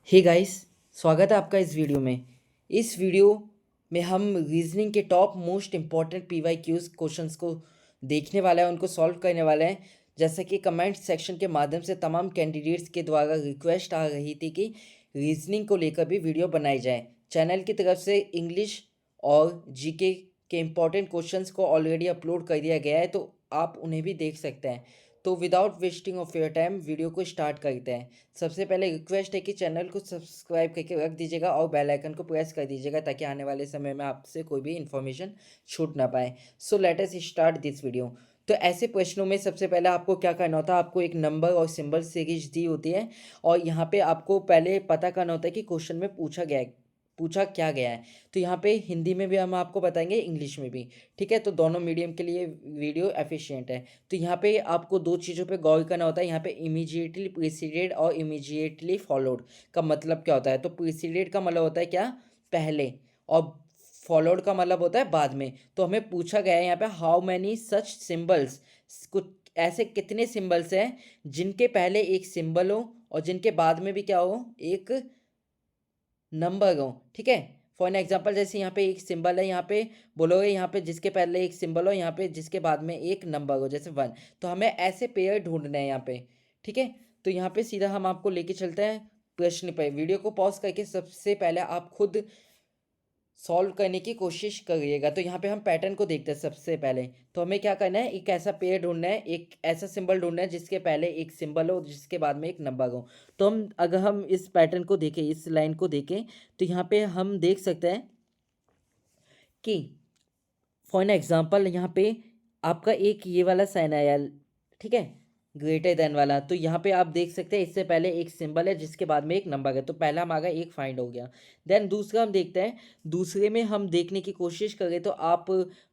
Hey guys, स्वागत है आपका इस वीडियो में। इस वीडियो में हम रीजनिंग के top most important PYQs questions को देखने वाला है, उनको सॉल्व करने वाले हैं। जैसे कि कमेंट सेक्शन के माध्यम से तमाम कैंडिडेट्स के द्वारा रिक्वेस्ट आ रही थी कि रीजनिंग को लेकर भी वीडियो बनाई जाए। चैनल की तरफ से इंग्लिश और जीके के इम्पॉर्टेंट क्वेश्चंस को ऑलरेडी अपलोड कर दिया गया है, तो आप उन्हें भी देख सकते हैं। तो without wasting of your time video को स्टार्ट करते हैं। सबसे पहले रिक्वेस्ट है कि चैनल को सब्सक्राइब करके रख दीजिएगा और बेल आइकन को प्रेस कर दीजिएगा ताकि आने वाले समय में आपसे कोई भी इन्फॉर्मेशन छूट ना पाए। So let us start this video. तो ऐसे प्रश्नों में सबसे पहले आपको क्या करना होता है, आपको एक नंबर और सिंबल सीरीज दी होती है और यहाँ पे आपको पहले पता करना होता है कि क्वेश्चन में पूछा क्या गया है। तो यहाँ पे हिंदी में भी हम आपको बताएंगे, इंग्लिश में भी। ठीक है, तो दोनों मीडियम के लिए वीडियो एफिशिएंट है। तो यहाँ पे आपको दो चीज़ों पे गौर करना होता है। यहाँ पे इमीडिएटली प्रीसीडेड और इमीडिएटली फॉलोड का मतलब क्या होता है। तो प्रीसीडेड का मतलब होता है क्या, पहले, और फॉलोड का मतलब होता है बाद में। तो हमें पूछा गया है यहाँ पे हाउ मैनी सच सिंबल्स, कुछ ऐसे कितने सिंबल्स हैं जिनके पहले एक सिंबल हो और जिनके बाद में भी क्या हो, एक नंबर हो। ठीक है, फॉर एन एग्जाम्पल जैसे यहाँ पे एक सिंबल है, यहाँ पे बोलोगे यहाँ पे जिसके पहले एक सिंबल हो, यहाँ पे जिसके बाद में एक नंबर हो, जैसे 1। तो हमें ऐसे पेयर ढूंढने हैं यहाँ पे। ठीक है, तो यहाँ पे सीधा हम आपको लेके चलते हैं प्रश्न पे। वीडियो को पॉज करके सबसे पहले आप खुद सॉल्व करने की कोशिश करिएगा। तो यहाँ पे हम पैटर्न को देखते हैं। सबसे पहले तो हमें क्या करना है, एक ऐसा पेयर ढूंढना है, एक ऐसा सिंबल ढूंढना है जिसके पहले एक सिंबल हो जिसके बाद में एक नंबर हो। तो हम अगर हम इस पैटर्न को देखें, इस लाइन को देखें, तो यहाँ पे हम देख सकते हैं कि फॉर एन एग्जाम्पल यहाँ पे आपका एक ये वाला साइन आया। ठीक है, ग्रेटर देन वाला। तो यहाँ पे आप देख सकते हैं इससे पहले एक सिंबल है जिसके बाद में एक नंबर है। तो पहला हमारा एक फाइंड हो गया। देन दूसरा हम देखते हैं। दूसरे में हम देखने की कोशिश करें तो आप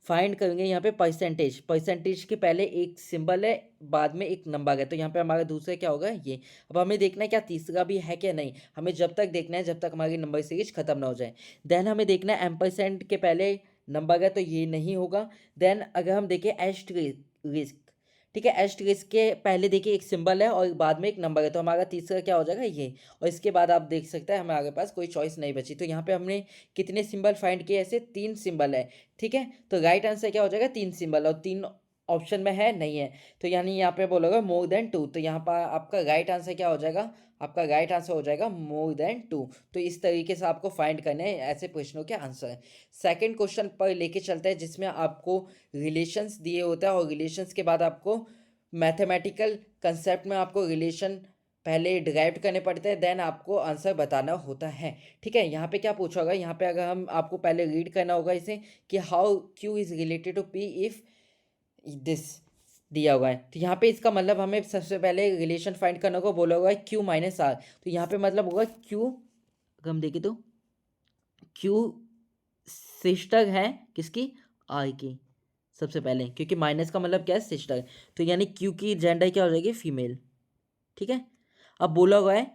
फाइंड करेंगे यहाँ पे परसेंटेज। परसेंटेज के पहले एक सिंबल है, बाद में एक नंबर है। तो यहाँ पे हमारा दूसरा क्या होगा, ये। अब हमें देखना है क्या तीसरा भी है क्या नहीं। हमें जब तक देखना है जब तक हमारी नंबर सीरीज खत्म ना हो जाए। देन हमें देखना है एम्परसेंड के पहले नंबर है, तो ये नहीं होगा। देन अगर हम देखें एस्टरिस्क, ठीक है, एस्टरिस्क के पहले देखिए एक सिंबल है और बाद में एक नंबर है। तो हमारा तीसरा क्या हो जाएगा, ये। और इसके बाद आप देख सकते हैं हमारे पास कोई चॉइस नहीं बची। तो यहाँ पे हमने कितने सिंबल फाइंड किए, ऐसे 3 सिंबल है। ठीक है, तो राइट आंसर क्या हो जाएगा, 3 सिंबल, और 3 ऑप्शन में है नहीं है। तो यानी यहाँ पे बोलोगे मोर देन 2। तो यहाँ पर आपका राइट आंसर क्या हो जाएगा, आपका राइट आंसर हो जाएगा मोर देन 2। तो इस तरीके से आपको फाइंड करने हैं ऐसे प्रश्नों के आंसर। सेकंड क्वेश्चन पर लेके चलते हैं जिसमें आपको रिलेशंस दिए होता है और रिलेशंस के बाद आपको मैथमेटिकल कंसेप्ट में आपको रिलेशन पहले डिराइव करने पड़ते हैं, देन आपको आंसर बताना होता है। ठीक है, यहाँ पे क्या पूछा होगा, यहाँ पे अगर हम आपको पहले रीड करना होगा इसे कि how Q is related to P if this दिया हुआ है। तो यहाँ पे इसका मतलब हमें सबसे पहले रिलेशन फाइंड करने को बोला हुआ है क्यू माइनस आर। तो यहाँ पे मतलब होगा क्यू, अगर हम देखें तो क्यू सिस्टर है किसकी, आर की, सबसे पहले, क्योंकि माइनस का मतलब क्या है, सिस्टर। तो यानी क्यू की जेंडर क्या हो जाएगी, फीमेल। ठीक है, अब बोला हुआ है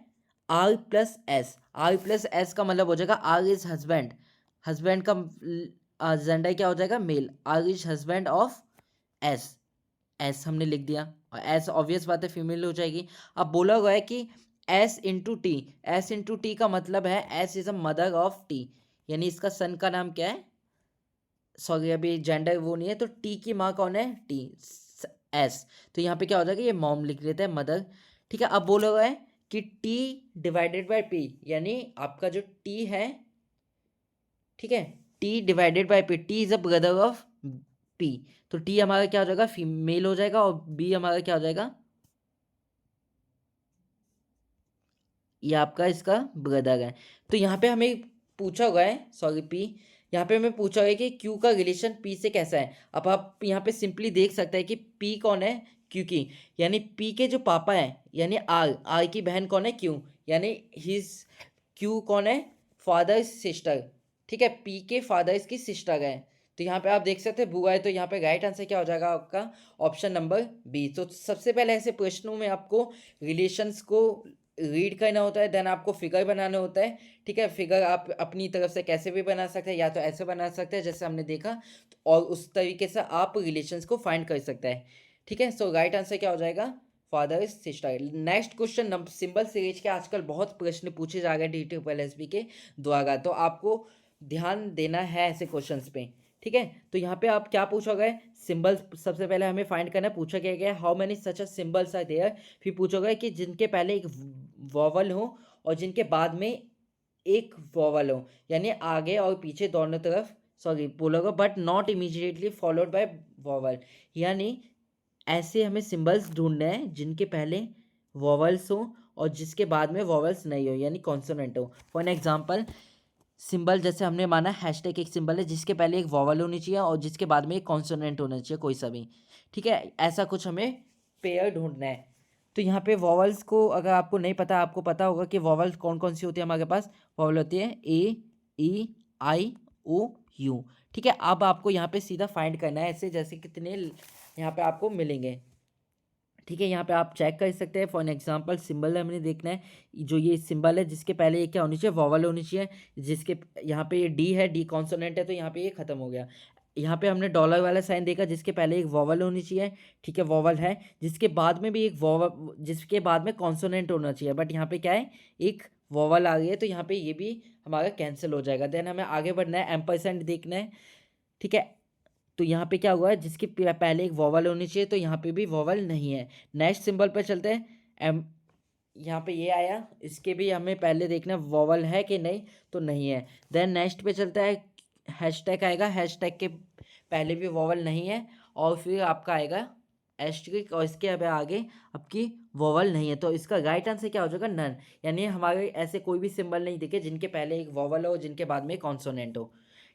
R plus S. R plus S का मतलब हो जाएगा आर इज हस्बैंड। हस्बैंड का जेंडर क्या हो जाएगा, male. R is husband of S. S हमने लिख दिया और एस ऑब्वियस बात है फीमेल हो जाएगी। अब बोला हुआ है कि S into T. S into T का मतलब है S is a mother of T, यानी इसका सन का नाम क्या है, सॉरी अभी जेंडर वो नहीं है। तो टी की माँ कौन है, टी, एस। तो यहाँ पे क्या हो जाएगा, ये मॉम लिख लेते हैं, मदर। ठीक है, अब बोला हुआ है कि टी डिवाइडेड बाय पी, यानी आपका जो टी है, ठीक है, T divided by P, T is a brother of P. तो टी हमारा क्या हो जाएगा, फीमेल हो जाएगा, और बी हमारा क्या हो जाएगा, ये आपका इसका ब्रदर है। तो यहाँ पे हमें पूछा हुआ है, सॉरी पी, यहाँ पे हमें पूछा हुआ है कि क्यू का रिलेशन पी से कैसा है। अब आप यहाँ पे सिंपली देख सकते हैं कि पी कौन है, क्यू की, यानी पी के जो पापा हैं यानी आर, आर की बहन कौन है, क्यू, यानी हिज, क्यू कौन है, फादर सिस्टर। ठीक है, पी के फादर की सिस्टर है। तो यहाँ पे आप देख सकते हैं बुआ है। तो यहाँ पे राइट आंसर क्या हो जाएगा आपका, ऑप्शन नंबर बी। तो सबसे पहले ऐसे प्रश्नों में आपको रिलेशंस को रीड करना होता है, देन आपको फिगर बनाना होता है। ठीक है, फिगर आप अपनी तरफ से कैसे भी बना सकते हैं, या तो ऐसे बना सकते हैं जैसे हमने देखा, और उस तरीके से आप रिलेशंस को फाइंड कर सकते हैं। ठीक है, सो राइट आंसर क्या हो जाएगा, father sister. Next question symbol series के आजकल बहुत प्रश्न पूछे जा रहे हैं DSSB के द्वारा, तो आपको ध्यान देना है ऐसे क्वेश्चंस पे, ठीक है। तो यहाँ पे आप क्या पूछा गया, सिंबल सबसे पहले हमें फाइंड करना है, पूछा गया है how many such symbols are there. फिर पूछा गया कि जिनके पहले एक वॉवल हो और जिनके बाद में एक वॉवल हो, यानी आगे और पीछे दोनों तरफ, सॉरी बोलोगे, but not immediately followed by vowel, यानी ऐसे हमें सिंबल्स ढूंढने हैं जिनके पहले वॉवल्स हो और जिसके बाद में वॉवल्स नहीं हो, यानी कॉन्सोनेंट हो। फॉर एन एग्जांपल, सिंबल जैसे हमने माना हैशटैग एक सिंबल है जिसके पहले एक वॉवल होनी चाहिए और जिसके बाद में एक कॉन्सोनेंट होना चाहिए, कोई सा भी, ठीक है। ऐसा कुछ हमें पेयर ढूंढना है। तो यहाँ पे वॉवल्स को अगर आपको नहीं पता, आपको पता होगा कि वॉवल्स कौन कौन सी होती है हमारे पास। वॉवल होती है ए, ई, आई, ओ, यू, ठीक है। अब आपको यहाँ पे सीधा फाइंड करना है ऐसे, जैसे कितने यहाँ पे आपको मिलेंगे, ठीक है। यहाँ पे आप चेक कर सकते हैं। फॉर एन एग्जांपल, सिंबल हमने देखना है, जो ये सिंबल है जिसके पहले ये क्या होनी चाहिए, वॉवल होनी चाहिए, जिसके यहाँ पे ये डी है, डी कॉन्सोनेंट है, तो यहाँ पे ये खत्म हो गया। यहाँ पे हमने डॉलर वाला साइन देखा जिसके पहले एक वॉवल होनी चाहिए, ठीक है, वॉवल है, जिसके बाद में भी एक वॉवल, जिसके बाद में कॉन्सोनेंट होना चाहिए, बट यहाँ पे क्या है, एक वॉवल आ गई है, तो यहाँ पे ये भी हमारा कैंसिल हो जाएगा। देन हमें आगे बढ़ना है, एम्परसेंड देखना है, ठीक है। तो यहाँ पे क्या हुआ है, जिसके पहले एक वॉवल होनी चाहिए, तो यहाँ पे भी वॉवल नहीं है। नेक्स्ट सिंबल पे चलते हैं, एम, यहाँ पे ये आया, इसके भी हमें पहले देखना वॉवल है कि नहीं, तो नहीं है। देन नेक्स्ट पे चलता है, हैशटैग आएगा, हैशटैग के पहले भी वॉवल नहीं है, और फिर आपका आएगा एस्ट्रिक, और इसके अब आगे आपकी वॉवल नहीं है, तो इसका राइट आंसर क्या हो जाएगा, नन, यानी हमारे ऐसे कोई भी सिंबल नहीं दिखे जिनके पहले एक वॉवल हो जिनके बाद में कॉन्सोनेंट हो,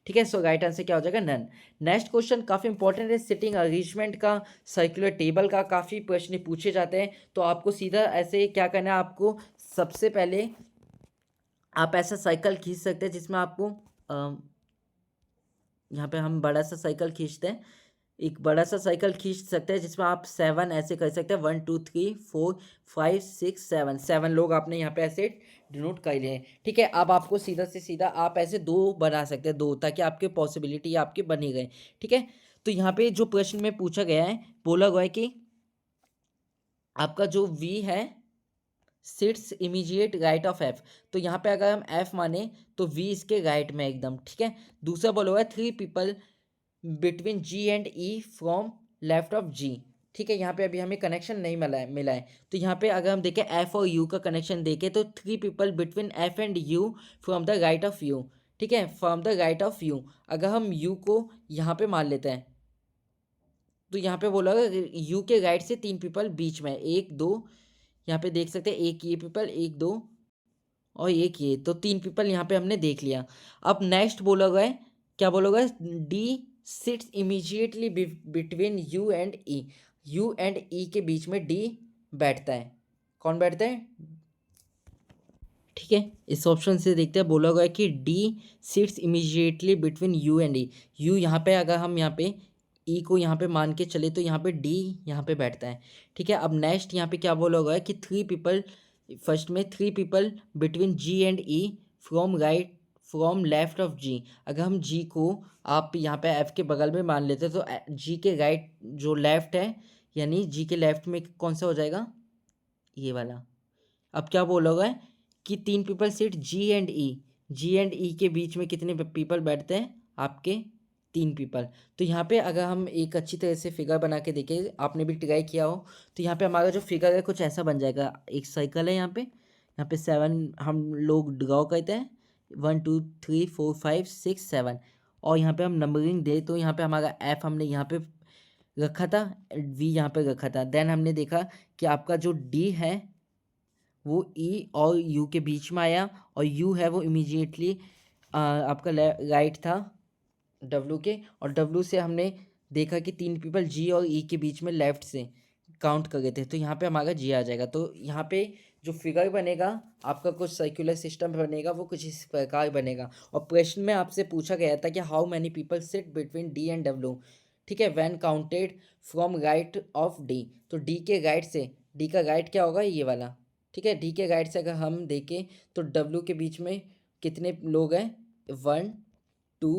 ठीक है। सो राइट आंसर क्या हो जाएगा, नन। नेक्स्ट क्वेश्चन काफ़ी इंपॉर्टेंट है, सिटिंग अरेंजमेंट का, सर्कुलर टेबल का काफ़ी प्रश्न पूछे जाते हैं। तो आपको सीधा ऐसे क्या करना है, आपको सबसे पहले आप ऐसा साइकिल खींच सकते हैं जिसमें आपको यहाँ पे हम बड़ा सा साइकिल खींचते हैं, एक बड़ा सा साइकिल खींच सकते हैं जिसमें आप 7 ऐसे कर सकते हैं, 1 2 3 4 5 6 7, 7 लोग आपने यहाँ पे ऐसे डिनोट कर लिए, ठीक है। अब आपको सीधा से सीधा आप ऐसे दो बना सकते हैं, दो, ताकि आपके पॉसिबिलिटी आपके बनी गए, ठीक है। तो यहाँ पे जो प्रश्न में पूछा गया है, बोला गया है कि आपका जो वी है sits immediate right of F, तो यहाँ पे अगर हम एफ माने तो वी इसके राइट में एकदम, ठीक है। दूसरा बोला हुआ है 3 people between G and E from left of G, ठीक है। यहाँ पे अभी हमें कनेक्शन नहीं मिला है। तो यहाँ पे अगर हम देखें एफ और यू का कनेक्शन देखें, तो 3 people between F and you from the right of you, ठीक है, from the right of you. अगर हम यू को यहाँ पे मान लेते हैं, तो यहाँ पे बोला यू के राइट से 3 पीपल बीच में, एक दो, यहाँ पे देख सकते हैं, एक ये पीपल, एक दो और एक ये, तो 3 पीपल यहाँ पे हमने देख लिया। अब नेक्स्ट बोला गया है, क्या बोला गया, D sits immediately between U and E, U and E के बीच में डी बैठता है। कौन बैठता है, ठीक है। इस ऑप्शन से देखते हैं, बोला गया है कि D sits immediately between U and E, U यहाँ पे, अगर हम यहाँ पे ई को यहाँ पे मान के चले तो यहाँ पे डी यहाँ पे बैठता है, ठीक है। अब नेक्स्ट यहाँ पे क्या बोला गया है कि 3 पीपल, फर्स्ट में 3 people between G and E from left of G, अगर हम जी को आप यहाँ पे एफ के बगल में मान लेते तो जी के राइट जो लेफ्ट है, यानी जी के लेफ्ट में कौन सा हो जाएगा, ये वाला। अब क्या बोला गया है कि 3 people seat ji and E के बीच में कितने पीपल बैठते हैं, आपके 3 पीपल। तो यहाँ पे अगर हम एक अच्छी तरह से फिगर बना के देखें, आपने भी ट्राई किया हो, तो यहाँ पे हमारा जो फिगर है कुछ ऐसा बन जाएगा, एक सर्कल है यहाँ पे 7 हम लोग ड्रॉ करते हैं, 1 2 3 4 5 6 7, और यहाँ पे हम नंबरिंग दे, तो यहाँ पे हमारा एफ हमने यहाँ पे रखा था, वी यहाँ पे रखा था। देन हमने देखा कि आपका जो डी है वो ई और यू के बीच में आया, और यू है वो इमीडिएटली आपका राइट था डब्लू के, और डब्लू से हमने देखा कि 3 पीपल जी और ई के बीच में लेफ्ट से काउंट कर गए थे, तो यहाँ पे हमारा जी आ जाएगा। तो यहाँ पे जो फिगर बनेगा आपका, कुछ सर्कुलर सिस्टम बनेगा, वो कुछ इस प्रकार बनेगा। और प्रश्न में आपसे पूछा गया था कि how many people sit between D and W, ठीक है, when counted from right of D, तो डी के राइट से, डी का राइट क्या होगा, ये वाला, ठीक है। डी के राइट से अगर हम देखें तो डब्लू के बीच में कितने लोग हैं, 1 2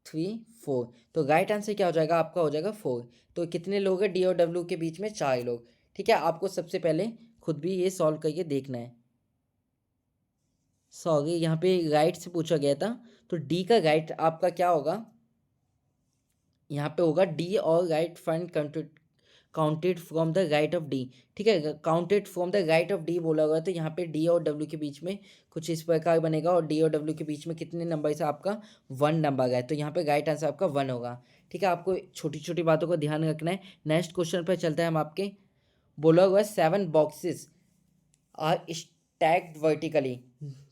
3 4, तो राइट आंसर क्या हो जाएगा आपका, हो जाएगा 4। तो कितने लोग हैं डी और डब्लू के बीच में, 4 लोग, ठीक है, आपको सबसे पहले खुद भी ये सॉल्व करके देखना है। सॉरी, यहाँ पे राइट से पूछा गया था, तो डी का राइट आपका क्या होगा, यहाँ पे होगा डी और right fund counted from the right of D. ठीक है, counted from the right of D बोला हुआ है, तो यहाँ पे डी और डब्ल्यू के बीच में कुछ इस प्रकार बनेगा, और डी और डब्ल्यू के बीच में कितने नंबर से आपका 1 नंबर है, तो यहाँ पे राइट आंसर आपका 1 होगा। ठीक है, आपको छोटी छोटी बातों को ध्यान रखना है। नेक्स्ट क्वेश्चन पर चलते हैं हम आपके। बोला हुआ है 7 बॉक्सेस आर स्टैक्ड वर्टिकली।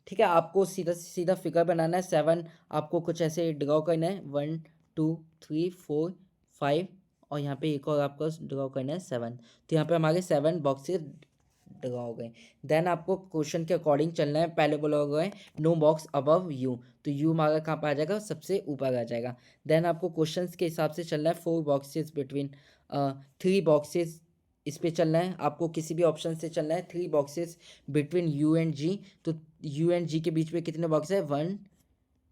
ठीक है, आपको सीधा सीधा फिगर बनाना है। 7 आपको कुछ ऐसे ड्रॉ करना है, 1 2 3 4 5, और यहाँ पे एक और आपको ड्रॉ करना है 7। तो यहाँ पे हमारे 7 बॉक्सेस ड्रॉ हो गए। देन आपको क्वेश्चन के अकॉर्डिंग चलना है। पहले बोला हुआ है नो बॉक्स अबव यू, तो यू हमारा कहाँ पर आ जाएगा, सबसे ऊपर आ जाएगा। देन आपको क्वेश्चन के हिसाब से चलना है। 4 बॉक्सेस बिटवीन 3 बॉक्सेस, इस पे चलना है। आपको किसी भी ऑप्शन से चलना है। 3 बॉक्सेस बिटवीन यू एंड जी, तो यू एंड जी के बीच में कितने बॉक्स है, 1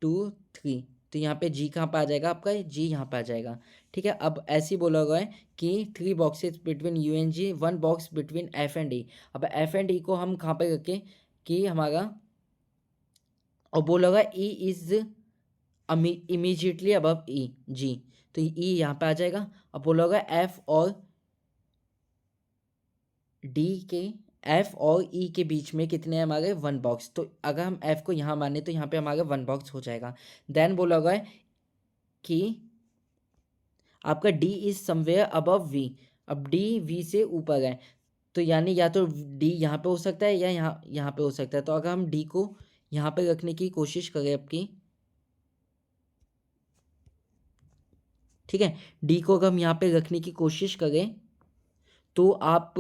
2 3, तो यहाँ पे जी कहाँ पे आ जाएगा आपका, जी यहाँ पे आ जाएगा। ठीक है, अब ऐसे ही बोला हुआ है कि 3 boxes between U and G, 1 box between F and E. अब एफ एंड ई को हम कहाँ पे रखें कि हमारा, और बोला हुआ ई इज इमीजिएटली अबव ई जी, तो ई यहाँ पे आ जाएगा। अब बोला होगा एफ और डी के, एफ और ई के बीच में कितने हैं हमारे, 1 बॉक्स, तो अगर हम एफ को यहाँ माने तो यहाँ पे हमारे 1 बॉक्स हो जाएगा। देन बोला हुआ है कि आपका D is somewhere above V. अब डी वी से ऊपर है, तो यानी या तो डी यहाँ पे हो सकता है या यहाँ यहाँ पे हो सकता है। तो अगर हम डी को यहाँ पे रखने की कोशिश करें आपकी, ठीक है, डी को अगर हम यहाँ पे रखने की कोशिश करें तो आप,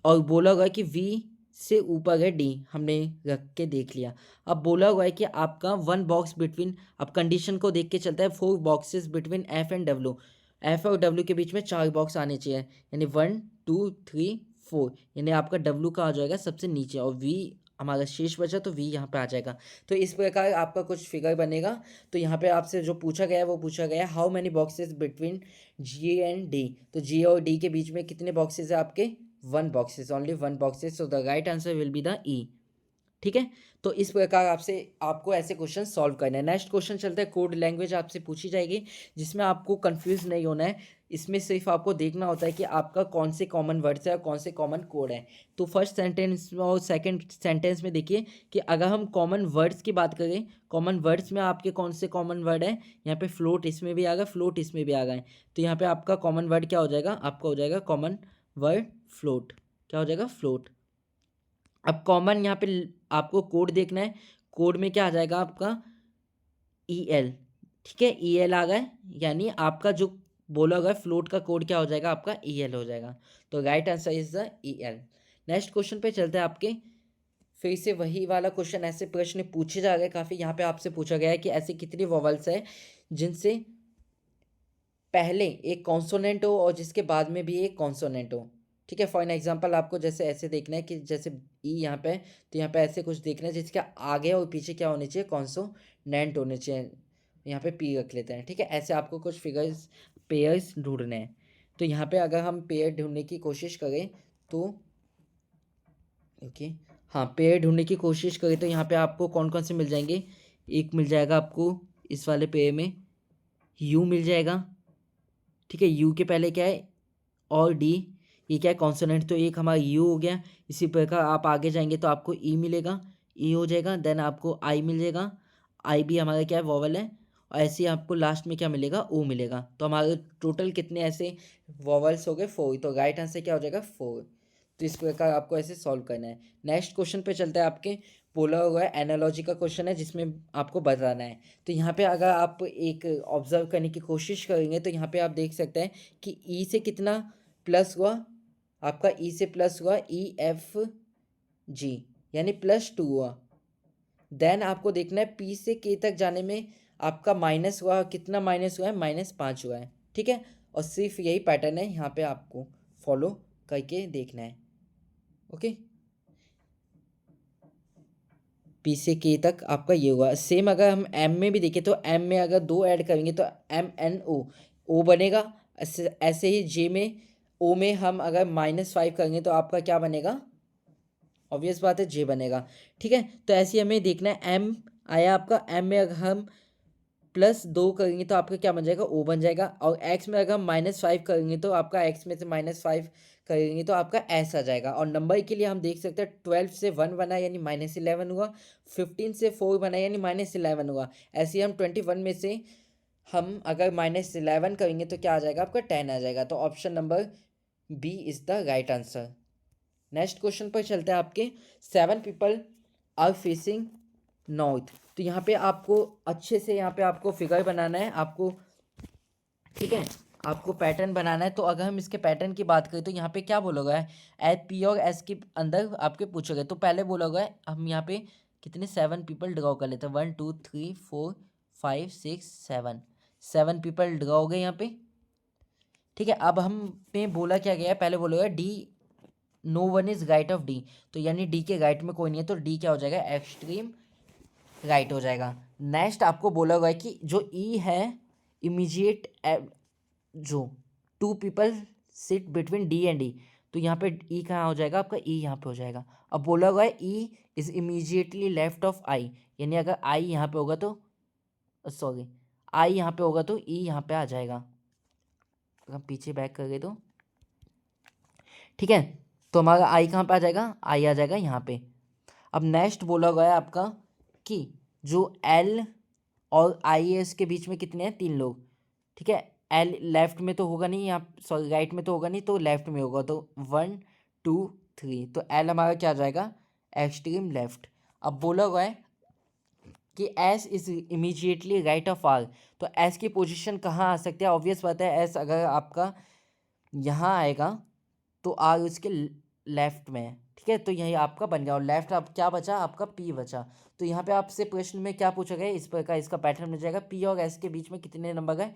और बोला हुआ है कि वी से ऊपर है डी, हमने रख के देख लिया। अब बोला हुआ है कि आपका 1 बॉक्स बिटवीन, अब कंडीशन को देख के चलता है, 4 boxes between F and W, F और डब्ल्यू के बीच में 4 बॉक्स आने चाहिए, यानी 1 2 3 4, यानी आपका डब्ल्यू का आ जाएगा सबसे नीचे, और वी हमारा शेष बचा तो वी यहाँ पे आ जाएगा। तो इस प्रकार आपका कुछ फिगर बनेगा। तो यहाँ पे आपसे जो पूछा गया है वो पूछा गया है how many boxes between G and D, तो जी और डी के बीच में कितने बॉक्सेस है आपके, 1 boxes, only 1 boxes, so the right answer will be the E. ठीक है, तो इस प्रकार आपसे आपको ऐसे क्वेश्चन सॉल्व करना है। नेक्स्ट क्वेश्चन चलता है, कोड लैंग्वेज आपसे पूछी जाएगी, जिसमें आपको कंफ्यूज नहीं होना है। इसमें सिर्फ आपको देखना होता है कि आपका कौन से कॉमन वर्ड्स है और कौन से कॉमन कोड है। तो फर्स्ट सेंटेंस और सेकंड सेंटेंस में देखिए कि अगर हम कॉमन वर्ड्स की बात करें, कॉमन वर्ड्स में आपके कौन से कॉमन वर्ड है, यहाँ पे फ्लोट इसमें भी आ गया, फ्लोट इसमें भी आ गए, तो यहाँ पे आपका कॉमन वर्ड क्या हो जाएगा, आपका हो जाएगा कॉमन वर्ड फ्लोट। क्या हो जाएगा, फ्लोट। अब कॉमन यहाँ पे आपको कोड देखना है, कोड में क्या आ जाएगा आपका, ई एल। ठीक है, ई एल आ गए, यानी आपका जो बोला हुआ है फ्लोट का कोड क्या हो जाएगा, आपका ई एल हो जाएगा। तो right answer is the E L. Next question पे चलते हैं आपके। फिर से वही वाला क्वेश्चन, ऐसे प्रश्न पूछे जा रहे हैं काफ़ी। यहाँ पे आपसे पूछा गया है कि ऐसी कितनी वॉवल्स है जिनसे पहले एक कॉन्सोनेंट हो और जिसके बाद में भी एक कॉन्सोनेंट हो। ठीक है, फॉर एन एग्जांपल आपको जैसे ऐसे देखना है कि जैसे ई यहाँ पे, तो यहाँ पे ऐसे कुछ देखना है जिसके आगे और पीछे क्या होने चाहिए, कॉन्सोनेंट होने चाहिए। यहाँ पे पी रख लेते हैं। ठीक है, ऐसे आपको कुछ फिगर्स पेयर्स ढूंढने हैं। तो यहाँ पे अगर हम पेयर ढूंढने की कोशिश करें तो, ओके, हाँ, पेयर ढूंढने की कोशिश करें तो यहाँ पे आपको कौन कौन से मिल जाएंगे। एक मिल जाएगा आपको इस वाले पेयर में यू मिल जाएगा। ठीक है, यू के पहले क्या है, और डी, ये क्या है, कॉन्सोनेंट, तो एक हमारा यू हो गया। इसी प्रकार आप आगे जाएंगे तो आपको ई मिलेगा, ई हो जाएगा। देन आपको आई मिल जाएगा, आई भी हमारा क्या है, वॉवल है। और ऐसे ही आपको लास्ट में क्या मिलेगा, ओ मिलेगा। तो हमारे टोटल कितने ऐसे वॉवल्स हो गए, 4। तो राइट आंसर क्या हो जाएगा, 4। तो इस प्रकार आपको ऐसे सॉल्व करना है। नेक्स्ट क्वेश्चन पे चलता है आपके। बोला हुआ है एनालॉजी का क्वेश्चन है जिसमें आपको बताना है। तो यहाँ पे अगर आप एक ऑब्जर्व करने की कोशिश करेंगे तो यहाँ पे आप देख सकते हैं कि ई से कितना प्लस हुआ, आपका ई से प्लस हुआ, ई एफ जी, यानी +2 हुआ। देन आपको देखना है पी से के तक जाने में आपका माइनस हुआ, कितना माइनस हुआ है, -5 हुआ है। ठीक है, और सिर्फ यही पैटर्न है, यहाँ पे आपको फॉलो करके देखना है। ओके, पी से के तक आपका ये हुआ। सेम अगर हम एम में भी देखें तो एम में अगर 2 ऐड करेंगे तो एम एन ओ, ओ बनेगा। ऐसे ऐसे ही जे में ओ में हम अगर -5 करेंगे तो आपका क्या बनेगा, ऑब्वियस बात है जे बनेगा। ठीक है, तो ऐसे ही हमें देखना है एम आया आपका, एम में अगर हम +2 करेंगे तो आपका क्या बन जाएगा, ओ बन जाएगा। और एक्स में अगर हम -5 करेंगे तो आपका एक्स में से -5 करेंगे तो आपका एस आ जाएगा। और नंबर के लिए हम देख सकते हैं 12 से 1 बना यानी -11 हुआ, 15 से 4 बना यानी -11 हुआ। ऐसे ही हम 21 में से हम अगर -11 करेंगे तो क्या आ जाएगा आपका 10 आ जाएगा। तो option number B is the right answer. Next question पर चलते हैं आपके। 7 पीपल आर फेसिंग नॉर्थ। तो यहाँ पे आपको अच्छे से यहाँ पे आपको फिगर बनाना है आपको, ठीक है, आपको पैटर्न बनाना है। तो अगर हम इसके पैटर्न की बात करें तो यहाँ पे क्या बोला गया है, एच पी और एस के अंदर आपके पूछे गए। तो पहले बोला गया है हम यहाँ पे कितने 7 पीपल ड्रॉ कर लेते हैं, 1 2 3 4 5 6 7, 7 पीपल ड्रॉ हो गए यहाँ पे। ठीक है, अब हम पे बोला क्या गया है, पहले बोला गया D no one is right of D. तो यानी डी के राइट में कोई नहीं है, तो डी क्या हो जाएगा, एक्सट्रीम राइट हो जाएगा। नेक्स्ट आपको बोला गया है कि जो ई है इमीजिएट, जो 2 people sit between D and E. तो यहाँ पे ई कहाँ हो जाएगा आपका, ई यहाँ पे हो जाएगा। अब बोला गया है E is immediately left of I, यानी अगर आई यहाँ पे होगा तो, सॉरी, आई यहाँ पे होगा तो ई यहाँ पे आ जाएगा। अगर हम पीछे बैक कर गए तो, ठीक है, तो हमारा आई कहाँ पे आ जाएगा, आई आ जाएगा यहाँ पे। अब नेक्स्ट बोला गया है आपका कि जो एल और आई एस के बीच में कितने हैं, 3 लोग। ठीक है, एल लेफ्ट में तो होगा नहीं, यहाँ सॉरी राइट में तो होगा नहीं, तो लेफ्ट में होगा। तो 1 2 3, तो एल हमारा क्या आ जाएगा, एक्सट्रीम लेफ्ट। अब बोला गया है कि S is immediately right of R. तो एस की पोजीशन कहाँ आ सकती है, ऑब्वियस बात है एस अगर आपका यहाँ आएगा तो आर उसके लेफ्ट में है। ठीक है, तो यही आपका बन गया। और लेफ्ट अब क्या बचा आपका, पी बचा। तो यहाँ पे आपसे प्रश्न में क्या पूछा गया, इस प्रकार इसका पैटर्न मिल जाएगा, पी और एस के बीच में कितने नंबर गए,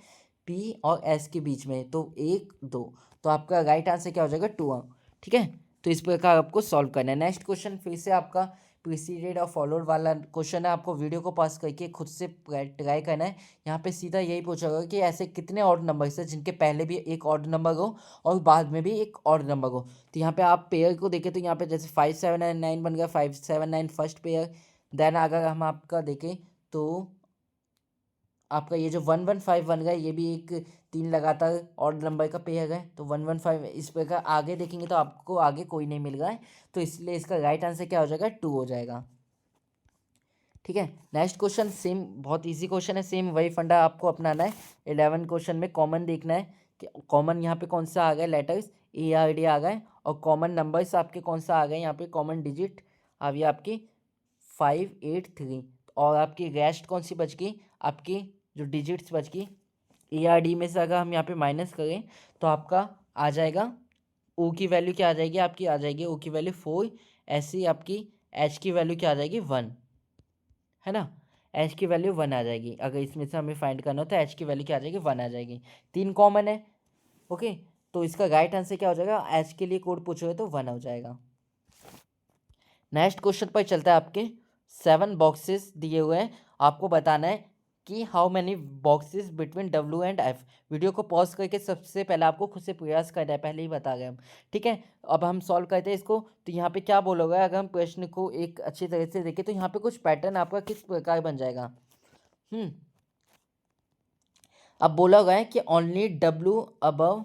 पी और एस के बीच में तो 1 2। तो आपका राइट आंसर क्या हो जाएगा, 2। ठीक है, तो इस प्रकार आपको सॉल्व करना है। नेक्स्ट क्वेश्चन फिर से आपका प्रीसीडेड और फॉलोड वाला क्वेश्चन है, आपको वीडियो को पॉज करके खुद से ट्राई करना है। यहाँ पे सीधा यही पूछा गया कि ऐसे कितने ऑड नंबर्स हैं जिनके पहले भी एक ऑड नंबर हो और बाद में भी एक ऑड नंबर हो। तो यहाँ पे आप पेयर को देखें तो यहाँ पे जैसे 5 7 एंड 9 बन गया, 5 7 9 फर्स्ट पेयर। देन अगर हम आपका देखें तो आपका ये जो 1 1 5 बन गया, ये भी एक 3 लगातार ऑड नंबर का पेयर है। तो 1 1 5 इस प्रकार आगे देखेंगे तो आपको आगे कोई नहीं मिल रहा है, तो इसलिए इसका राइट आंसर क्या हो जाएगा, 2 हो जाएगा। ठीक है, नेक्स्ट क्वेश्चन सेम, बहुत इजी क्वेश्चन है, सेम वही फंडा आपको अपनाना है। 11 क्वेश्चन में कॉमन देखना है कि कॉमन यहाँ पे कौन सा आ गया, लेटर्स ए आर डी आ गए, और कॉमन नंबर्स आपके कौन सा आ गए, यहाँ पे कॉमन डिजिट आ गई आपकी 5 8 3। और आपकी रेस्ट कौन सी बच गई, आपकी जो डिजिट्स बच गई ए आर डी में से अगर हम यहाँ पे माइनस करें तो आपका आ जाएगा ओ की वैल्यू क्या आ जाएगी, आपकी आ जाएगी ओ की वैल्यू 4। ऐसी आपकी एच की वैल्यू क्या आ जाएगी, 1, है ना। एच की वैल्यू 1 आ जाएगी, अगर इसमें से हमें फाइंड करना हो तो एच की वैल्यू क्या आ जाएगी, 1 आ जाएगी। 3 कॉमन है, ओके, तो इसका राइट आंसर क्या हो जाएगा, एच के लिए कोड पूछोगे तो 1 हो जाएगा। नेक्स्ट क्वेश्चन पर चलता है आपके। 7 बॉक्सेस दिए हुए हैं, आपको बताना है कि how many boxes between W and F. Video को पॉज करके सबसे पहले आपको खुद से प्रयास करना है, पहले ही बता गए हम। ठीक है, अब हम सॉल्व करते हैं इसको। तो यहाँ पे क्या बोलोगे, अगर हम प्रश्न को एक अच्छी तरह से देखें तो यहाँ पे कुछ पैटर्न आपका किस प्रकार बन जाएगा। अब बोला गया है कि only W above,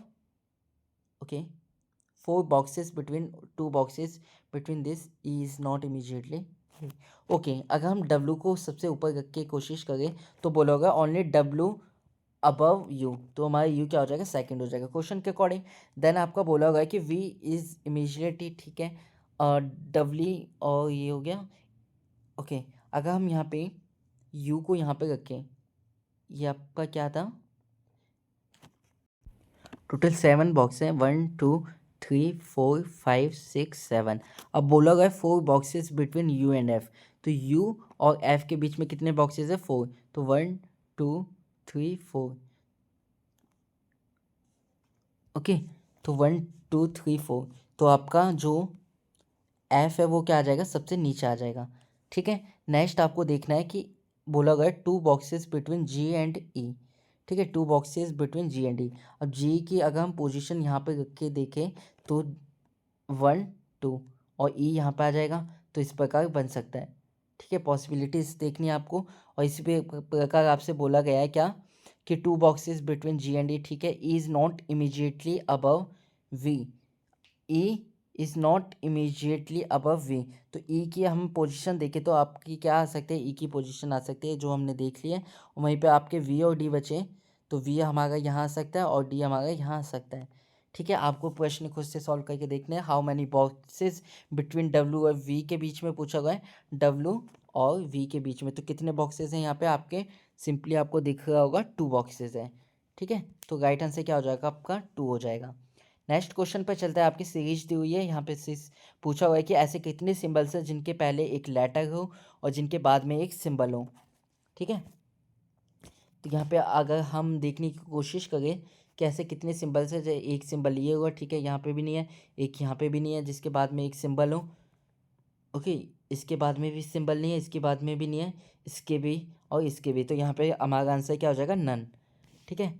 okay, 4 boxes between 2 boxes between this E is not immediately, okay, अगर हम W को सबसे ऊपर रख के कोशिश करें तो बोलोगे ओनली W अबव U, तो हमारा U क्या हो जाएगा, सेकंड हो जाएगा क्वेश्चन के अकॉर्डिंग। देन आपका बोला होगा कि V इज इमीजिएटली, ठीक है, डब्ली और ये हो गया, ओके। अगर हम यहाँ पे U को यहाँ पे रखें, ये आपका क्या था, टोटल 7 बॉक्स हैं, 1 2 3 4 5 6 7। अब बोला गया 4 boxes between U and F. तो यू और एफ के बीच में कितने बॉक्सेस है, 4। तो 1 2 3 4, ओके, तो 1 2 3 4। तो आपका जो एफ है वो क्या आ जाएगा, सबसे नीचे आ जाएगा। ठीक है, नेक्स्ट आपको देखना है कि बोला गया 2 बॉक्सेस बिटवीन जी एंड ई। ठीक है, 2 boxes between G and D. अब जी की अगर हम पोजीशन यहाँ पे रख के देखें तो 1 2 और ई यहाँ पे आ जाएगा, तो इस प्रकार बन सकता है। ठीक है, पॉसिबिलिटीज़ देखनी है आपको। और इसी प्रकार आपसे बोला गया है क्या कि 2 boxes between G and D, ठीक है, E is not immediately above V, E is not immediately above V. तो ई की हम पोजीशन देखें तो आपकी क्या आ सकते हैं, ई की पोजीशन आ सकती है जो हमने देख ली है, और वहीं पे आपके वी और डी बचे, तो वी हमारा यहाँ आ सकता है और डी हमारा यहाँ आ सकता है। ठीक है, आपको प्रश्न खुद से सॉल्व करके देखना है। How many boxes between W और वी के बीच में पूछा गया है, डब्ल्यू और वी के बीच में, तो कितने बॉक्सेस हैं यहाँ पे आपके, सिंपली आपको दिख रहा होगा 2 बॉक्सेस हैं। ठीक है, तो राइट आंसर क्या हो जाएगा आपका, 2 हो जाएगा। नेक्स्ट क्वेश्चन पर चलता है, आपकी सीरीज दी हुई है, यहाँ पे पूछा हुआ है कि ऐसे कितने सिंबल्स हैं जिनके पहले एक लेटर हो और जिनके बाद में एक सिंबल हो। ठीक है, तो यहाँ पे अगर हम देखने की कोशिश करें कि ऐसे कितने सिंबल्स हैं, जैसे एक सिंबल ये हुआ, ठीक है, यहाँ पे भी नहीं है, एक यहाँ पे भी नहीं है जिसके बाद में एक सिंबल हो, ओके, इसके बाद में भी सिंबल नहीं है, इसके बाद में भी नहीं है, इसके भी और इसके भी, तो यहाँ पे हमारा आंसर क्या हो जाएगा, नन। ठीक है,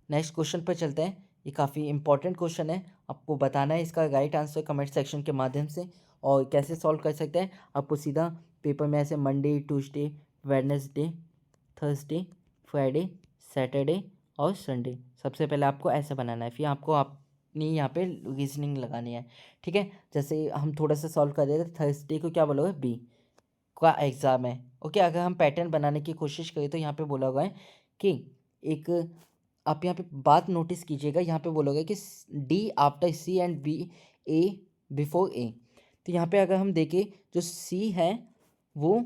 नेक्स्ट क्वेश्चन पर चलते हैं। ये काफ़ी इंपॉर्टेंट क्वेश्चन है, आपको बताना है इसका राइट आंसर कमेंट सेक्शन के माध्यम से। और कैसे सॉल्व कर सकते हैं, आपको सीधा पेपर में ऐसे Monday, Tuesday, Wednesday, Thursday, Friday, Saturday और संडे, सबसे पहले आपको ऐसे बनाना है, फिर आपको अपनी यहाँ पे रीजनिंग लगानी है। ठीक है, जैसे हम थोड़ा सा सॉल्व कर देते, थर्सडे को क्या बोलोगे, बी का एग्ज़ाम है। ओके, अगर हम पैटर्न बनाने की कोशिश करें तो यहाँ पे बोला हुआ है कि एक, आप यहाँ पे बात नोटिस कीजिएगा, यहाँ पे बोलोगे कि D after C and B, A before A. तो यहाँ पे अगर हम देखें, जो सी है वो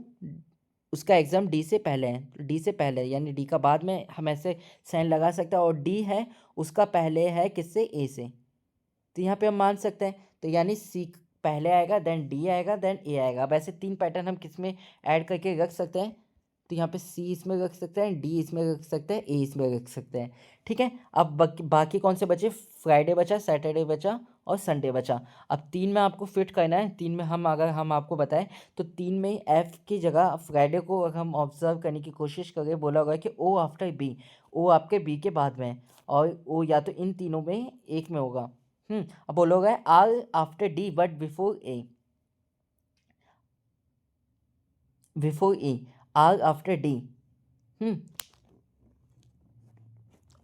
उसका एग्ज़ाम डी से पहले है, डी से पहले यानी डी का बाद में हम ऐसे साइन लगा सकते हैं, और डी है उसका पहले है किससे, ए से, तो यहाँ पे हम मान सकते हैं, तो यानी सी पहले आएगा, देन डी आएगा, देन ए आएगा। अब ऐसे 3 पैटर्न हम किस में ऐड करके रख सकते हैं, तो यहाँ पे सी इसमें रख सकते हैं, डी इसमें रख सकते हैं, ए इसमें रख सकते हैं। ठीक है, अब बाकी कौन से बचे, फ्राइडे बचा, सैटरडे बचा और संडे बचा। अब 3 में आपको फिट करना है, 3 में हम अगर हम आपको बताएं तो 3 में एफ की जगह फ्राइडे को अगर हम ऑब्जर्व करने की कोशिश करें, बोला हुआ है कि ओ आफ्टर बी, ओ आपके बी के बाद में, और ओ या तो इन तीनों में एक में होगा। अब बोलोगे R after D but before A, before A, R after D,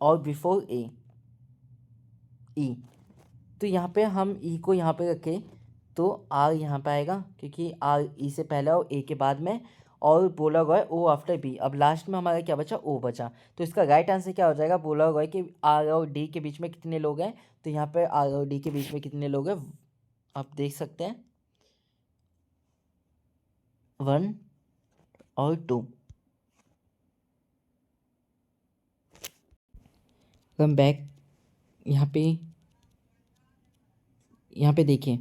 और बिफोर ए, ई। तो यहाँ पे हम ई को यहाँ पे रखें तो आर यहाँ पे आएगा, क्योंकि आर ई से पहले और ए के बाद में, और बोला हुआ है ओ आफ्टर बी। अब लास्ट में हमारा क्या बचा, ओ बचा, तो इसका राइट आंसर क्या हो जाएगा, बोला हुआ है कि आर और डी के बीच में कितने लोग हैं, तो यहाँ पे आर और डी के बीच में कितने लोग हैं, आप देख सकते हैं 1 और 2। हम बैक यहाँ पे देखें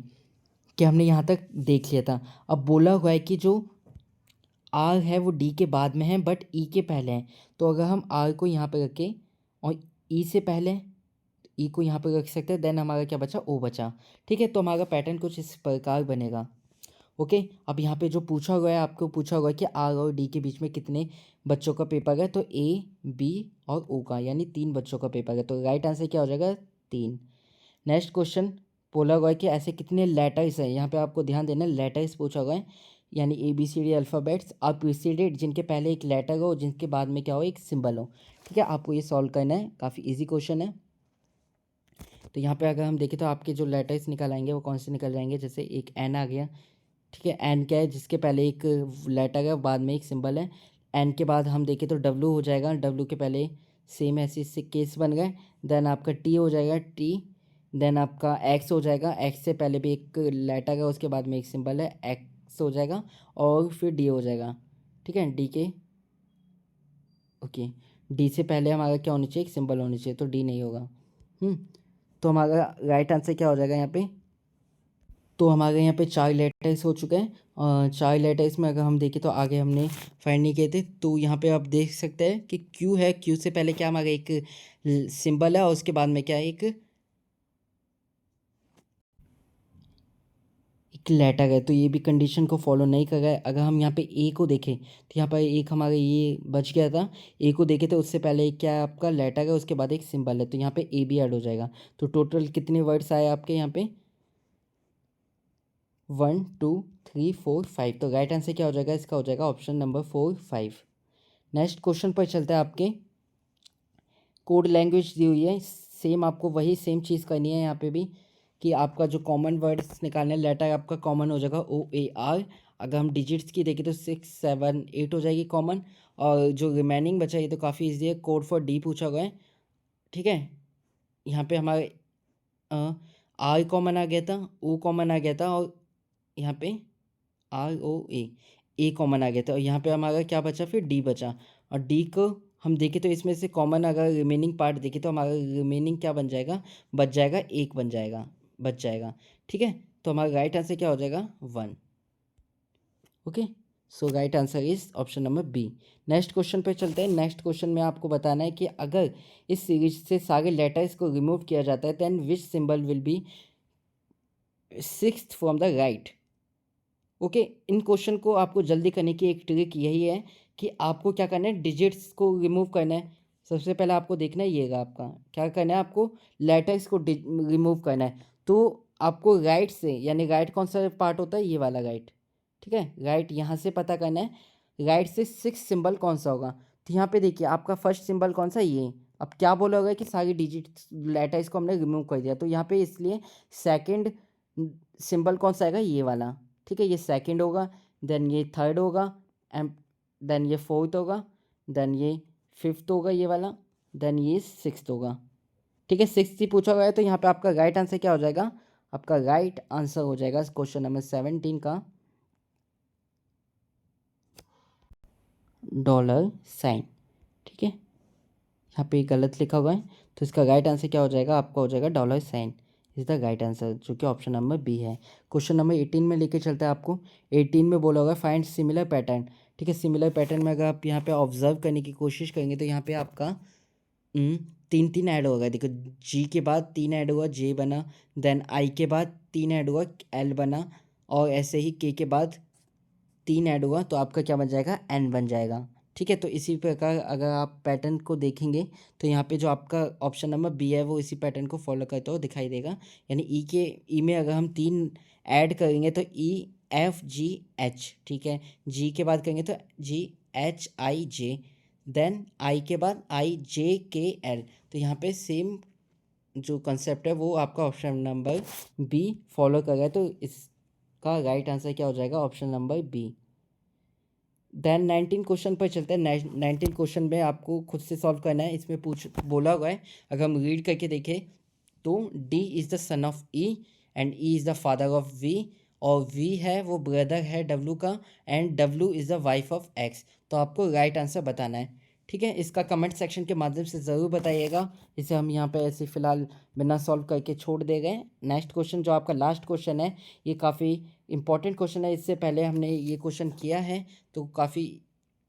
कि हमने यहाँ तक देख लिया था। अब बोला हुआ है कि जो आर है वो डी के बाद में है बट ई के पहले है, तो अगर हम आर को यहाँ पे रखें और ई से पहले ई को यहाँ पे रख सकते हैं, देन हमारा क्या बचा, ओ बचा। ठीक है, तो हमारा पैटर्न कुछ इस प्रकार बनेगा। ओके, अब यहाँ पे जो पूछा हुआ है, आपको पूछा हुआ है कि आर और डी के बीच में कितने बच्चों का पेपर है, तो ए, बी और ओ का, यानी 3 बच्चों का पेपर है, तो राइट आंसर क्या हो जाएगा, 3। नेक्स्ट क्वेश्चन बोला हुआ है कि ऐसे कितने लेटर्स हैं, यहाँ पे आपको ध्यान देना है, लेटर्स पूछा हुआ है, यानी ABCD अल्फ़ाबेट्स आर प्रीसीडेड, जिनके पहले एक लेटर हो, जिनके बाद में क्या हो, एक सिंबल हो। ठीक है, आपको ये सॉल्व करना है, काफ़ी इजी क्वेश्चन है। तो यहाँ पे अगर हम देखें तो आपके जो लेटर्स निकल आएंगे वो कौन से निकल जाएंगे, जैसे एक एन आ गया। ठीक है, एन क्या है, जिसके पहले एक लेटर है, बाद में एक सिंबल है। एन के बाद हम देखें तो डब्लू हो जाएगा, डब्लू के पहले सेम ऐसे इससे केस बन गए। देन आपका टी हो जाएगा, टी। देन आपका एक्स हो जाएगा, एक्स से पहले भी एक लेटर है, उसके बाद में एक सिंबल है, एक्स हो जाएगा। और फिर डी हो जाएगा। ठीक है, डी के, ओके, डी से पहले हमारा क्या होना चाहिए, एक सिंबल होना चाहिए, तो डी नहीं होगा। तो हमारा राइट आंसर क्या हो जाएगा यहाँ पे, तो हमारे यहाँ पे 4 लेटर्स हो चुके हैं, और 4 लेटर्स में अगर हम देखें तो आगे हमने फाइंड नहीं किए थे, तो यहाँ पे आप देख सकते हैं कि क्यू है, क्यू से पहले क्या हमारा एक सिंबल है, और उसके बाद में क्या है, एक लेटर है, तो ये भी कंडीशन को फॉलो नहीं कर रहा है। अगर हम यहाँ पे ए को देखें तो यहाँ पर एक हमारा ये बच गया था। ए को देखें तो उससे पहले क्या है आपका लेटर है, उसके बाद एक सिंबल है, तो यहाँ पे ए भी ऐड हो जाएगा। तो टोटल कितने वर्ड्स आए आपके यहाँ पे? 1 2 3 4 5। तो राइट आंसर क्या हो जाएगा इसका? हो जाएगा ऑप्शन नंबर 4 5। नेक्स्ट क्वेश्चन पर चलते हैं। आपके कोड लैंग्वेज दी हुई है, सेम आपको वही सेम चीज़ करनी है यहाँ पे भी, कि आपका जो कॉमन वर्ड्स निकालने लेटर आपका कॉमन हो जाएगा OAR। अगर हम डिजिट्स की देखें तो 6 7 8 हो जाएगी कॉमन। और जो रिमेनिंग बचा ये तो काफ़ी ईजी है, कोड फॉर डी पूछा हुआ है। ठीक है, यहाँ पे हमारे आर कॉमन आ गया था, ओ कॉमन आ गया था, और यहाँ पे ROA कॉमन आ गया था, और यहाँ पे हमारा क्या बचा? फिर डी बचा। और डी को हम देखें तो इसमें से कॉमन अगर रिमेनिंग पार्ट देखें तो हमारा रिमेनिंग क्या बन जाएगा? बच जाएगा, एक बन जाएगा, बच जाएगा। ठीक है, तो हमारा राइट आंसर क्या हो जाएगा? 1। Okay, so right answer is option number B. Next question पे चलते हैं। नेक्स्ट क्वेश्चन में आपको बताना है कि अगर इस सीरीज से सारे लेटर्स को रिमूव किया जाता है then which symbol will be sixth from the right. Okay, इन क्वेश्चन को आपको जल्दी करने की एक ट्रिक यही है कि आपको क्या करना है? डिजिट्स को रिमूव करना है। सबसे पहले आपको देखना ही येगा, आपका क्या करना है? आपको लेटर्स को रिमूव करना है। तो आपको राइट से, यानी राइट कौन सा पार्ट होता है? ये वाला राइट। ठीक है, राइट यहाँ से पता करना है राइट से 6 सिंबल कौन सा होगा। तो यहाँ पे देखिए आपका फर्स्ट सिंबल कौन सा? ये। अब क्या बोला होगा कि सारी डिजिट लेटर्स को हमने रिमूव कर दिया, तो यहाँ पे इसलिए सेकंड सिंबल कौन सा आएगा? ये वाला। ठीक है, ये सेकंड होगा, देन ये थर्ड होगा, एंड देन ये फोर्थ होगा, देन ये फिफ्थ होगा ये वाला, देन ये सिक्स्थ होगा। ठीक है, सिक्स्थ ही पूछा गया है, तो यहाँ पे आपका राइट आंसर क्या हो जाएगा? आपका राइट आंसर हो जाएगा क्वेश्चन नंबर 17 का $। ठीक है, यहाँ पे गलत लिखा हुआ है, तो इसका राइट आंसर क्या हो जाएगा? आपका हो जाएगा $। इज द राइट आंसर, जो कि ऑप्शन नंबर बी है। क्वेश्चन नंबर 18 में लेके चलते हैं आपको। 18 में बोला होगा फाइंड सिमिलर पैटर्न। ठीक है, सिमिलर पैटर्न में अगर आप यहाँ पे ऑब्जर्व करने की कोशिश करेंगे तो यहाँ पे आपका तीन तीन ऐड होगा। देखो, जी के बाद 3 ऐड हुआ, जे बना, देन आई के बाद 3 ऐड हुआ, एल बना, और ऐसे ही के बाद 3 ऐड हुआ, तो आपका क्या बन जाएगा? एन बन जाएगा। ठीक है, तो इसी प्रकार अगर आप पैटर्न को देखेंगे तो यहाँ पे जो आपका ऑप्शन नंबर बी है वो इसी पैटर्न को फॉलो करते हुए दिखाई देगा। यानी ई में अगर हम 3 ऐड करेंगे तो EFGH। ठीक है, जी के बाद करेंगे तो GHIJ, देन आई के बाद IJKL। तो यहाँ पे सेम जो कंसेप्ट है वो आपका ऑप्शन नंबर बी फॉलो कर रहा है, तो इसका राइट आंसर क्या हो जाएगा? Option number B. Then 19 question पर चलते हैं। 19 क्वेश्चन में आपको खुद से सॉल्व करना है। इसमें बोला हुआ है, अगर हम रीड करके देखें तो D is the son of E, and E is the father of V, और वी है वो ब्रदर है डब्लू का, and W is the wife of X. तो आपको राइट आंसर बताना है। ठीक है, इसका कमेंट सेक्शन के माध्यम से ज़रूर बताइएगा। इसे हम यहाँ पे ऐसे फ़िलहाल बिना सॉल्व करके छोड़ दे गए। नेक्स्ट क्वेश्चन जो आपका लास्ट क्वेश्चन है, ये काफ़ी इंपॉर्टेंट क्वेश्चन है। इससे पहले हमने ये क्वेश्चन किया है, तो काफ़ी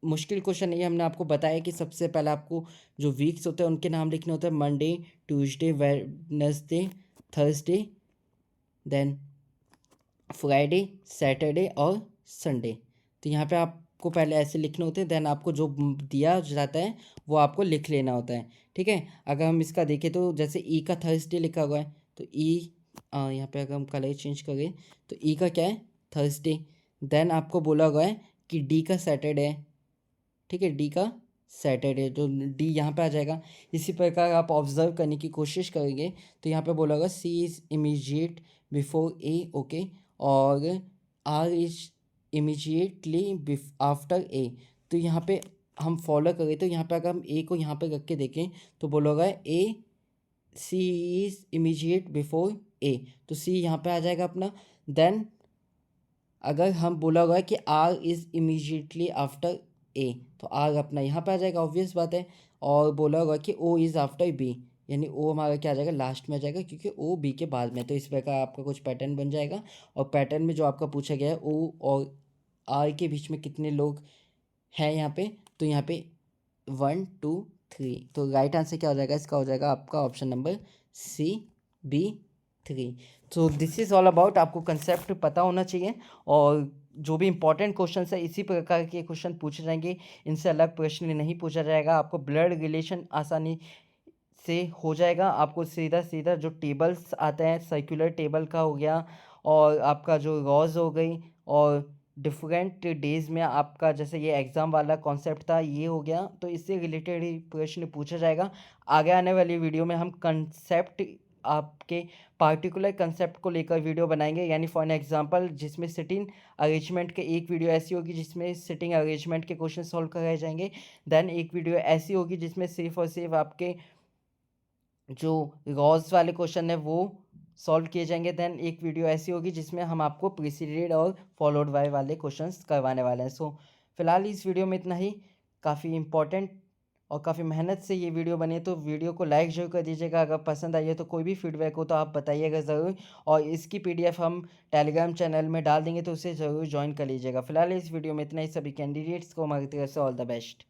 मुश्किल क्वेश्चन है। ये हमने आपको बताया कि सबसे पहले आपको जो वीक्स होते हैं उनके नाम लिखने होते हैं, Monday, Tuesday, Wednesday, Thursday, then Friday, Saturday और संडे। तो यहाँ पे आपको पहले ऐसे लिखने होते हैं, देन आपको जो दिया जाता है वो आपको लिख लेना होता है। ठीक है, अगर हम इसका देखें तो जैसे ई का थर्सडे लिखा हुआ है, तो ई यहाँ पे अगर हम कलर चेंज करें तो ई का क्या है? थर्सडे। देन आपको बोला हुआ है कि डी का सैटरडे है। ठीक है, डी का सैटरडे, तो डी यहाँ पे आ जाएगा। इसी प्रकार आप ऑब्जर्व करने की कोशिश करेंगे तो यहाँ पे बोला होगा C is immediate before A. Okay, और R is immediately after A. तो यहाँ पे हम फॉलो करें तो यहाँ पे अगर हम ए को यहाँ पे रख के देखें तो बोला होगा ए सी इज़ इमीजिएट बिफोर ए, तो सी यहाँ पे आ जाएगा अपना। देन अगर हम बोला होगा कि are is immediately after A, तो आर अपना यहाँ पे आ जाएगा, ऑब्वियस बात है। और बोला होगा कि ओ इज़ आफ्टर बी, यानी ओ हमारा क्या आ जाएगा? लास्ट में आ जाएगा, क्योंकि ओ बी के बाद में। तो इस प्रकार आपका कुछ पैटर्न बन जाएगा। और पैटर्न में जो आपका पूछा गया है ओ और आर के बीच में कितने लोग हैं यहाँ पे, तो यहाँ पे 1 2 3। तो राइट आंसर क्या हो जाएगा इसका? हो जाएगा आपका option number C, B 3। So this is all about, आपको कंसेप्ट पता होना चाहिए और जो भी इंपॉर्टेंट क्वेश्चन है इसी प्रकार के क्वेश्चन पूछे जाएंगे, इनसे अलग प्रश्न नहीं पूछा जाएगा। आपको ब्लड रिलेशन आसानी से हो जाएगा। आपको सीधा सीधा जो टेबल्स आते हैं, सर्कुलर टेबल का हो गया और आपका जो रॉज हो गई और डिफरेंट डेज में आपका जैसे ये एग्ज़ाम वाला कॉन्सेप्ट था ये हो गया, तो इससे रिलेटेड ही प्रश्न पूछा जाएगा। आगे आने वाली वीडियो में हम कंसेप्ट, आपके पार्टिकुलर कंसेप्ट को लेकर वीडियो बनाएंगे, यानी फॉर एन एग्जांपल जिसमें सिटिंग अरेंजमेंट के एक वीडियो ऐसी होगी जिसमें सिटिंग अरेंजमेंट के क्वेश्चन सॉल्व कराए जाएंगे। देन एक वीडियो ऐसी होगी जिसमें सिर्फ और सिर्फ आपके जो रॉज वाले क्वेश्चन है वो सॉल्व किए जाएंगे। देन एक वीडियो ऐसी होगी जिसमें हम आपको प्रीसीडेड और फॉलोड बाय वाले क्वेश्चंस करवाने वाले हैं। सो फिलहाल इस वीडियो में इतना ही। काफ़ी इंपॉर्टेंट और काफ़ी मेहनत से ये वीडियो बनी है, तो वीडियो को लाइक जरूर कर दीजिएगा। अगर पसंद आई है तो कोई भी फीडबैक हो तो आप बताइएगा ज़रूर, और इसकी पीडीएफ हम टेलीग्राम चैनल में डाल देंगे, तो उसे ज़रूर ज्वाइन कर लीजिएगा। फिलहाल इस वीडियो में इतना ही। सभी कैंडिडेट्स को हमारी तरफ से ऑल द बेस्ट।